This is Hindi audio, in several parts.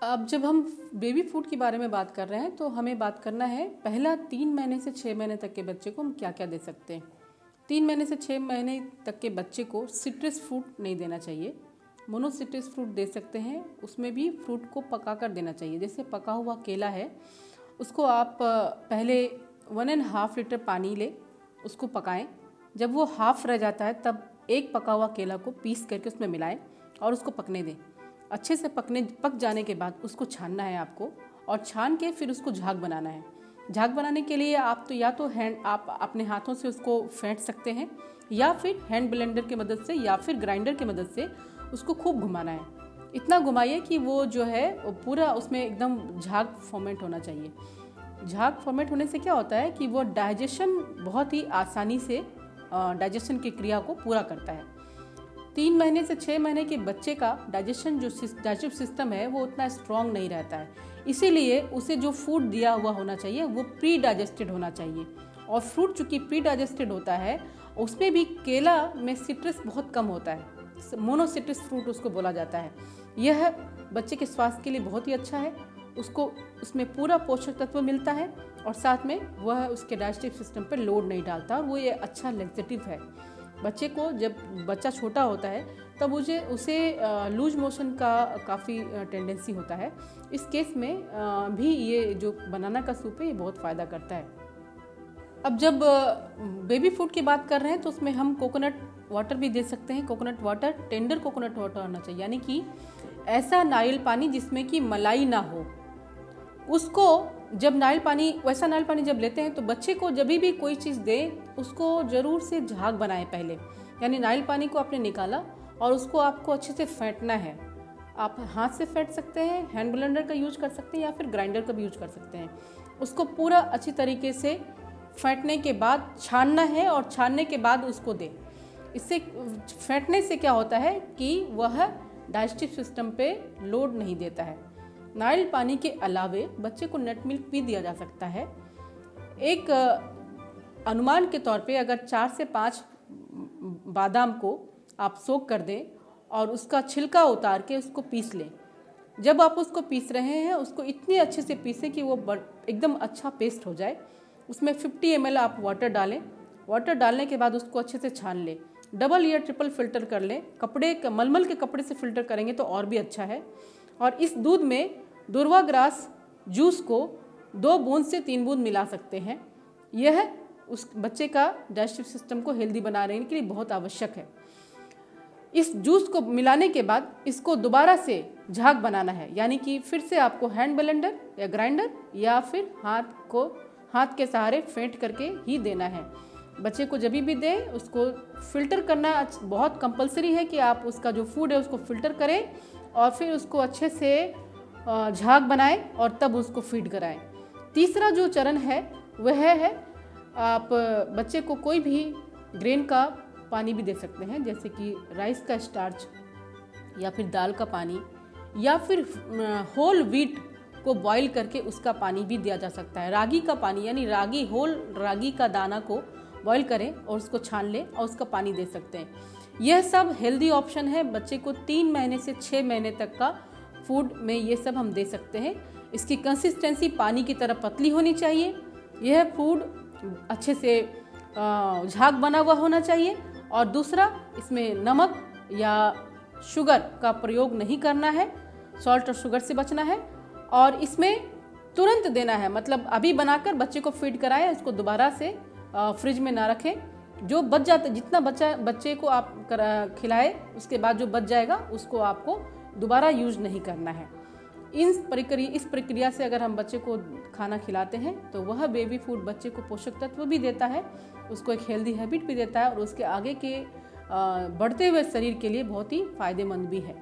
अब जब हम बेबी फूड के बारे में बात कर रहे हैं तो हमें बात करना है पहला 3 महीने से 6 महीने तक के बच्चे को हम क्या क्या दे सकते हैं। 3 महीने से 6 महीने तक के बच्चे को सिट्रस फ्रूट नहीं देना चाहिए। मोनो सिट्रस फ्रूट दे सकते हैं, उसमें भी फ्रूट को पका कर देना चाहिए। जैसे पका हुआ केला है, उसको आप पहले 1.5 लीटर पानी ले, उसको पकाएं। जब वो हाफ रह जाता है तब एक पका हुआ केला को पीस करके उसमें मिलाएं और उसको पकने दें। अच्छे से पक जाने के बाद उसको छानना है आपको, और छान के फिर उसको झाग बनाना है। झाग बनाने के लिए आप तो या तो आप अपने हाथों से उसको फेंट सकते हैं, या फिर हैंड ब्लेंडर की मदद से या फिर ग्राइंडर की मदद से उसको खूब घुमाना है। इतना घुमाइए कि वो जो है वो पूरा उसमें एकदम झाग फॉर्मेट होना चाहिए। झाग फॉर्मेट होने से क्या होता है कि वो डाइजेशन बहुत ही आसानी से डाइजेशन की क्रिया को पूरा करता है। 3 महीने से 6 महीने के बच्चे का डाइजेस्टिव सिस्टम है वो उतना स्ट्रांग नहीं रहता है, इसीलिए उसे जो फूड दिया हुआ होना चाहिए वो प्री डाइजेस्टेड होना चाहिए। और फ्रूट चूँकि प्री डाइजेस्टेड होता है, उसमें भी केला में सिट्रस बहुत कम होता है, मोनोसिट्रस फ्रूट उसको बोला जाता है। यह बच्चे के स्वास्थ्य के लिए बहुत ही अच्छा है, उसको उसमें पूरा पोषक तत्व मिलता है और साथ में वह उसके डाइजेस्टिव सिस्टम पर लोड नहीं डालता, और वो ये अच्छा लेक्सेटिव है। बच्चे को जब बच्चा छोटा होता है तब उसे लूज मोशन का काफ़ी टेंडेंसी होता है। इस केस में भी ये जो बनाना का सूप है ये बहुत फ़ायदा करता है। अब जब बेबी फूड की बात कर रहे हैं तो उसमें हम कोकोनट वाटर भी दे सकते हैं। Coconut water tender coconut water होना चाहिए, यानी कि ऐसा नारियल पानी जिसमें कि मलाई ना हो। उसको जब वैसा नारियल पानी जब लेते हैं तो बच्चे को जब भी कोई चीज़ दे उसको ज़रूर से झाग बनाए पहले। यानी नारियल पानी को आपने निकाला और उसको आपको अच्छे से फेंटना है। आप हाथ से फेंट सकते हैं, हैंड ब्लेंडर का यूज कर सकते हैं, या फिर ग्राइंडर का भी यूज कर सकते हैं। उसको पूरा अच्छी तरीके से फेंटने के बाद छानना है, और छानने के बाद उसको दें। इससे फेंटने से क्या होता है कि वह डाइजेस्टिव सिस्टम पे लोड नहीं देता है। नारियल पानी के अलावे बच्चे को नट मिल्क भी दिया जा सकता है। एक अनुमान के तौर पे अगर 4 से 5 बादाम को आप सोक कर दें और उसका छिलका उतार के उसको पीस लें। जब आप उसको पीस रहे हैं उसको इतने अच्छे से पीसें कि वो एकदम अच्छा पेस्ट हो जाए। उसमें 50 ml आप वाटर डालें। वाटर डालने के बाद उसको अच्छे से छान लें, डबल या ट्रिपल फिल्टर कर लें। मलमल के कपड़े से फिल्टर करेंगे तो और भी अच्छा है। और इस दूध में दुर्वा ग्रास जूस को 2 बूंद से 3 बूंद मिला सकते हैं। यह उस बच्चे का डाइजेस्टिव सिस्टम को हेल्दी बनाने के लिए बहुत आवश्यक है। इस जूस को मिलाने के बाद इसको दोबारा से झाग बनाना है, यानी कि फिर से आपको हैंड ब्लेंडर या ग्राइंडर या फिर हाथ के सहारे फेंट करके ही देना है। बच्चे को जब भी दें उसको फिल्टर करना बहुत कंपलसरी है कि आप उसका जो फूड है उसको फिल्टर करें और फिर उसको अच्छे से झाग बनाएं और तब उसको फीड कराएं। तीसरा जो चरण है वह है आप बच्चे को कोई भी ग्रेन का पानी भी दे सकते हैं, जैसे कि राइस का स्टार्च या फिर दाल का पानी या फिर होल व्हीट को बॉईल करके उसका पानी भी दिया जा सकता है। रागी का पानी यानी होल रागी का दाना को बॉईल करें और उसको छान लें और उसका पानी दे सकते हैं। यह सब हेल्दी ऑप्शन है। बच्चे को 3 महीने से 6 महीने तक का फूड में ये सब हम दे सकते हैं। इसकी कंसिस्टेंसी पानी की तरह पतली होनी चाहिए। यह फूड अच्छे से झाग बना हुआ होना चाहिए। और दूसरा, इसमें नमक या शुगर का प्रयोग नहीं करना है, सॉल्ट और शुगर से बचना है। और इसमें तुरंत देना है, मतलब अभी बनाकर बच्चे को फीड कराएं, इसको दोबारा से फ्रिज में ना रखें। जो बच जाता, जितना बच्चे को आप खिलाए उसके बाद जो बच जाएगा उसको आपको दोबारा यूज नहीं करना है। इस प्रक्रिया से अगर हम बच्चे को खाना खिलाते हैं तो वह बेबी फूड बच्चे को पोषक तत्व भी देता है, उसको एक हेल्दी हैबिट भी देता है और उसके आगे के बढ़ते हुए शरीर के लिए बहुत ही फायदेमंद भी है।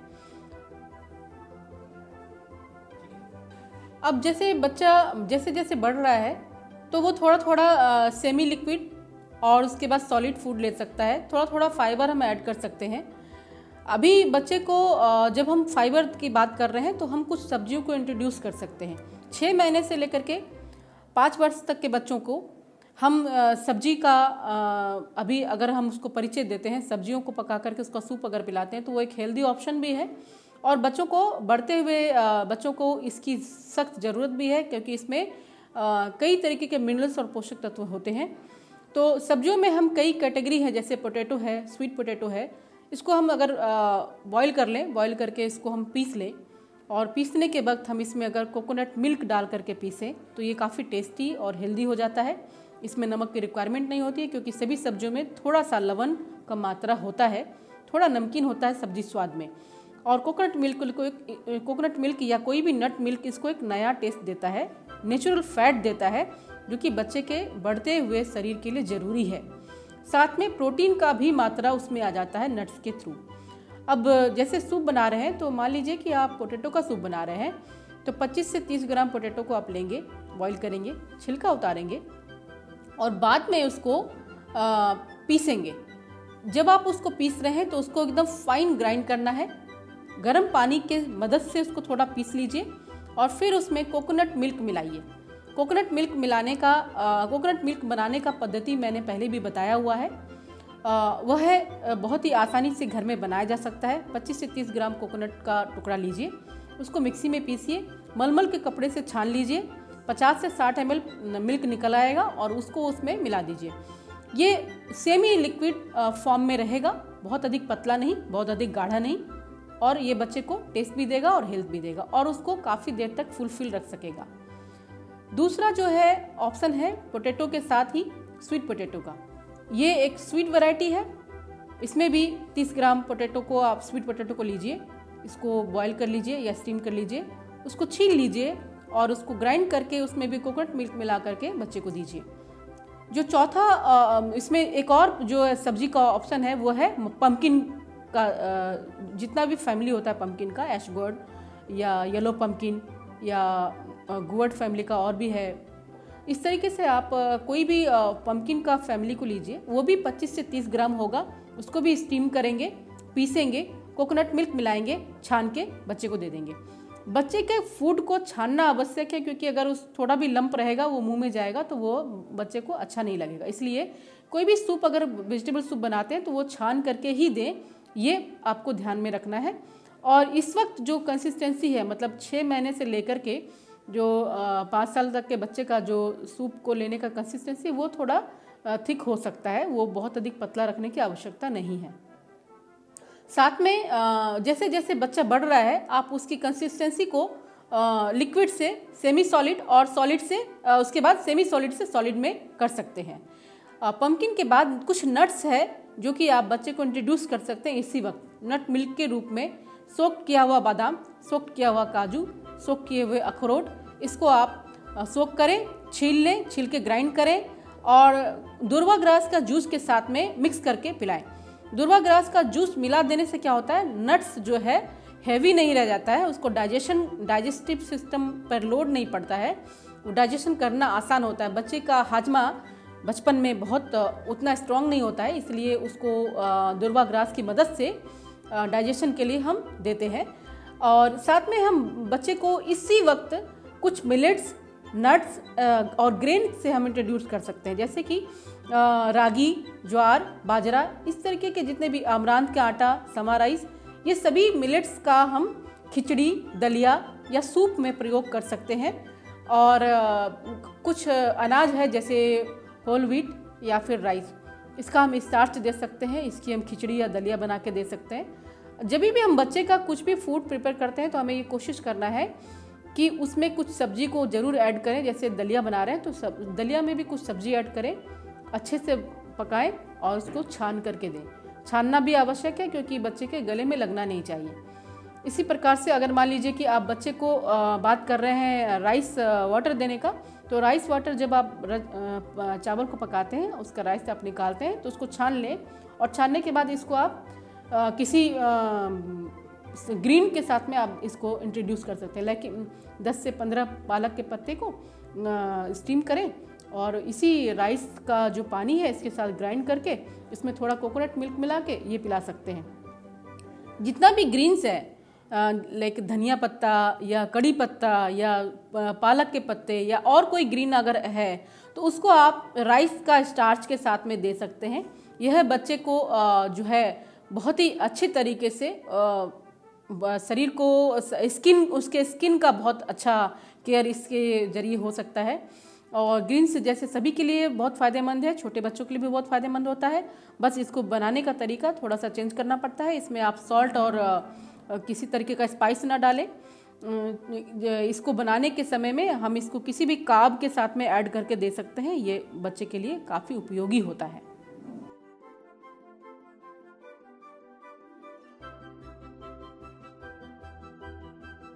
अब जैसे बच्चा जैसे जैसे बढ़ रहा है तो वो थोड़ा थोड़ा सेमी लिक्विड और उसके बाद सॉलिड फूड ले सकता है। थोड़ा थोड़ा फाइबर हम ऐड कर सकते हैं। अभी बच्चे को जब हम फाइबर की बात कर रहे हैं तो हम कुछ सब्जियों को इंट्रोड्यूस कर सकते हैं। 6 महीने से लेकर के 5 वर्ष तक के बच्चों को हम सब्जी का अभी अगर हम उसको परिचय देते हैं, सब्जियों को पका करके उसका सूप अगर पिलाते हैं तो वो एक हेल्दी ऑप्शन भी है। और बच्चों को बढ़ते हुए बच्चों को इसकी सख्त ज़रूरत भी है, क्योंकि इसमें कई तरीके के मिनरल्स और पोषक तत्व होते हैं। तो सब्जियों में हम कई कैटेगरी है, जैसे पोटैटो है, स्वीट पोटैटो है, इसको हम अगर बॉईल कर लें, बॉईल करके इसको हम पीस लें और पीसने के वक्त हम इसमें अगर कोकोनट मिल्क डाल करके पीसें तो ये काफ़ी टेस्टी और हेल्दी हो जाता है। इसमें नमक की रिक्वायरमेंट नहीं होती है, क्योंकि सभी सब्जियों में थोड़ा सा लवण का मात्रा होता है, थोड़ा नमकीन होता है सब्जी स्वाद में। और कोकोनट मिल्क या कोई भी नट मिल्क इसको एक नया टेस्ट देता है, नेचुरल फैट देता है, जो कि बच्चे के बढ़ते हुए शरीर के लिए ज़रूरी है। साथ में प्रोटीन का भी मात्रा उसमें आ जाता है नट्स के थ्रू। अब जैसे सूप बना रहे हैं, तो मान लीजिए कि आप पोटैटो का सूप बना रहे हैं, तो 25 से 30 ग्राम पोटैटो को आप लेंगे, बॉईल करेंगे, छिलका उतारेंगे और बाद में उसको पीसेंगे। जब आप उसको पीस रहे हैं तो उसको एकदम फाइन ग्राइंड करना है। गर्म पानी के मदद से उसको थोड़ा पीस लीजिए और फिर उसमें कोकोनट मिल्क मिलाइए। कोकोनट मिल्क बनाने का पद्धति मैंने पहले भी बताया हुआ है। वह बहुत ही आसानी से घर में बनाया जा सकता है। 25 से 30 ग्राम कोकोनट का टुकड़ा लीजिए, उसको मिक्सी में पीसिए, मलमल के कपड़े से छान लीजिए, 50 से 60 ml मिल्क निकल आएगा और उसको उसमें मिला दीजिए। ये सेमी लिक्विड फॉर्म में रहेगा, बहुत अधिक पतला नहीं, बहुत अधिक गाढ़ा नहीं, और ये बच्चे को टेस्ट भी देगा और हेल्थ भी देगा और उसको काफ़ी देर तक फुलफिल रख सकेगा। दूसरा जो है ऑप्शन है पोटैटो के साथ ही स्वीट पोटैटो का। ये एक स्वीट वैरायटी है। इसमें भी 30 ग्राम पोटैटो को आप स्वीट पोटैटो को लीजिए, इसको बॉईल कर लीजिए या स्टीम कर लीजिए, उसको छील लीजिए और उसको ग्राइंड करके उसमें भी कोकोनट मिल्क मिला करके बच्चे को दीजिए। जो चौथा इसमें एक और जो सब्जी का ऑप्शन है वो है पम्पकिन का। जितना भी फैमिली होता है पम्पकिन का, एशगोर्ड या येलो पम्पकिन या गुवर्ड फैमिली का और भी है, इस तरीके से आप कोई भी पम्पकिन का फैमिली को लीजिए। वो भी 25 से 30 ग्राम होगा, उसको भी स्टीम करेंगे, पीसेंगे, कोकोनट मिल्क मिलाएंगे, छान के बच्चे को दे देंगे। बच्चे के फूड को छानना आवश्यक है, क्योंकि अगर उस थोड़ा भी लंप रहेगा वो मुंह में जाएगा तो वो बच्चे को अच्छा नहीं लगेगा। इसलिए कोई भी सूप अगर वेजिटेबल सूप बनाते हैं तो वो छान करके ही दें, ये आपको ध्यान में रखना है। और इस वक्त जो कंसिस्टेंसी है, मतलब 6 महीने से लेकर के जो 5 साल तक के बच्चे का जो सूप को लेने का कंसिस्टेंसी, वो थोड़ा थिक हो सकता है, वो बहुत अधिक पतला रखने की आवश्यकता नहीं है। साथ में जैसे जैसे बच्चा बढ़ रहा है आप उसकी कंसिस्टेंसी को लिक्विड से सेमी सॉलिड और सॉलिड से उसके बाद सेमी सॉलिड से सॉलिड में कर सकते हैं। पम्पकिन के बाद कुछ नट्स है जो कि आप बच्चे को इंट्रोड्यूस कर सकते हैं इसी वक्त, नट मिल्क के रूप में। सोक किया हुआ बादाम, सोक किया हुआ काजू, सोक किए हुए अखरोट, इसको आप सोक करें, छील लें, छील के ग्राइंड करें और दुर्वा ग्रास का जूस के साथ में मिक्स करके पिलाएं। दुर्वा ग्रास का जूस मिला देने से क्या होता है, नट्स जो है हैवी नहीं रह जाता है, उसको डाइजेस्टिव सिस्टम पर लोड नहीं पड़ता है, डाइजेशन करना आसान होता है। बच्चे का हाजमा बचपन में बहुत उतना स्ट्रांग नहीं होता है, इसलिए उसको दुर्वा ग्रास की मदद से डाइजेशन के लिए हम देते हैं। और साथ में हम बच्चे को इसी वक्त कुछ मिलेट्स, नट्स और ग्रेन से हम इंट्रोड्यूस कर सकते हैं, जैसे कि रागी, ज्वार, बाजरा, इस तरीके के जितने भी अमरांत का आटा, समा राइस, ये सभी मिलेट्स का हम खिचड़ी, दलिया या सूप में प्रयोग कर सकते हैं। और कुछ अनाज है जैसे होल व्हीट या फिर राइस, इसका हम स्टार्च दे सकते हैं, इसकी हम खिचड़ी या दलिया बना के दे सकते हैं। जब भी हम बच्चे का कुछ भी फूड प्रिपेयर करते हैं तो हमें ये कोशिश करना है कि उसमें कुछ सब्जी को ज़रूर ऐड करें। जैसे दलिया बना रहे हैं तो दलिया में भी कुछ सब्जी ऐड करें, अच्छे से पकाएं और उसको छान करके दें। छानना भी आवश्यक है क्योंकि बच्चे के गले में लगना नहीं चाहिए। इसी प्रकार से अगर मान लीजिए कि आप बच्चे को बात कर रहे हैं राइस वाटर देने का, तो राइस वाटर जब आप चावल को पकाते हैं, उसका राइस आप निकालते हैं तो उसको छान लें और छानने के बाद इसको आप किसी ग्रीन के साथ में आप इसको इंट्रोड्यूस कर सकते हैं। लेकिन 10 से 15 पालक के पत्ते को स्टीम करें और इसी राइस का जो पानी है इसके साथ ग्राइंड करके इसमें थोड़ा कोकोनट मिल्क मिला के ये पिला सकते हैं। जितना भी ग्रीन्स है लाइक धनिया पत्ता या कड़ी पत्ता या पालक के पत्ते या और कोई ग्रीन अगर है तो उसको आप राइस का स्टार्च के साथ में दे सकते हैं। यह बच्चे को जो है बहुत ही अच्छे तरीके से शरीर को स्किन, उसके स्किन का बहुत अच्छा केयर इसके जरिए हो सकता है। और ग्रीन्स जैसे सभी के लिए बहुत फ़ायदेमंद है, छोटे बच्चों के लिए भी बहुत फ़ायदेमंद होता है। बस इसको बनाने का तरीका थोड़ा सा चेंज करना पड़ता है। इसमें आप सॉल्ट और किसी तरीके का स्पाइस ना डालें। इसको बनाने के समय में हम इसको किसी भी कार्ब के साथ में ऐड करके दे सकते हैं। ये बच्चे के लिए काफ़ी उपयोगी होता है।